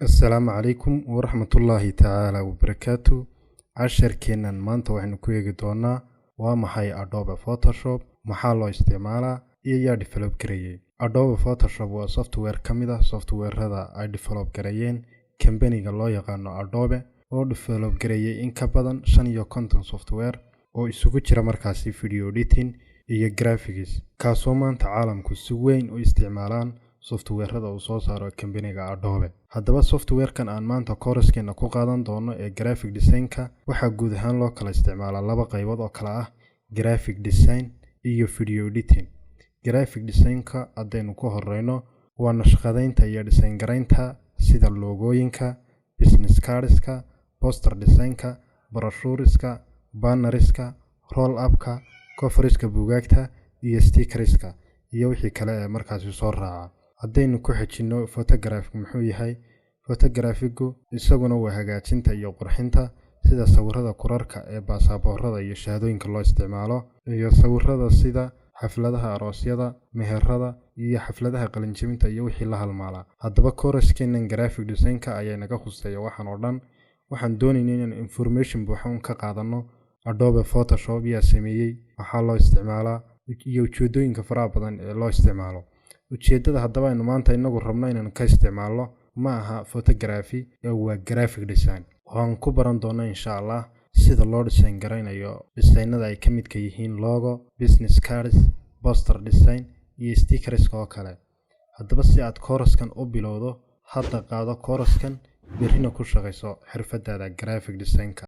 السلام عليكم ورحمة الله تعالى وبركاته. عشر كينان مانتا وحن كويغي دونا ومحاي أدوبة فوتوشوب محالو استعمالا إيا ديفلوب كريي. أدوبة فوتوشوب هو سوفتوير كاميدا سوفتوير هذا أي ديفلوب كريين كمبانيغا لو يقانو أدوبة oo develop gareeyay in ka badan 5 software oo isugu jira markaasi video editing iyo graphics kaasoo maanta caalamku si weyn u isticmaalaan software-rada uu soo saaro company-ga Adobe. Haddaba software-kan aan maanta course-keena ku qaadan doono ee graphic design-ka waxa guud ahaan loo kala isticmaalaa laba qaybood oo kala ah graphic design iyo video editing. Graphic design-ka haddaynu ku horeyno waa naqshadeynta iyo design garaynta sida logooyinka, business cards-ka, poster design-ka, brochures-ka, banners-ka, roll-up-ka, cover-ka buugaagta iyo stickers-ka iyo wixii kale ee markaasi soo raaca. haddaynu ku xijino photography muxuu yahay photography-gu isaguna waa hagaajinta iyo qurxinta sida sawirrada kurarka ee baasaboorrada iyo shahaadooyinka loo isticmaalo iyo sawirrada sida xafladaha aroosyada meherada iyo xafladaha qalinjebinta iyo wixii la halmaala. haddaba course-keenan graphic design-ka ayaa naga khuseeya waxaan oo dhan waxaan doonaynaa inaan information buuxan ka qaadano Adobe Photoshop iyo sameeyay waxa loo isticmaalaa iyo ujeedooyinka faraha badan ee loo isticmaalo. ujeedada haddaba aynu maanta inagu rabno inaan ka isticmaalno ma aha photography ee waa graphic design. waxaan ku baran doonaa insha Allah sida loo design garaynayo designada ay ka midka yihiin logo, business cards, poster design iyo stickers oo kale. haddaba si aad course-kan u bilowdo hadda qaado course-kan birina ku shaqeyso xirfadaada graphic design-ka.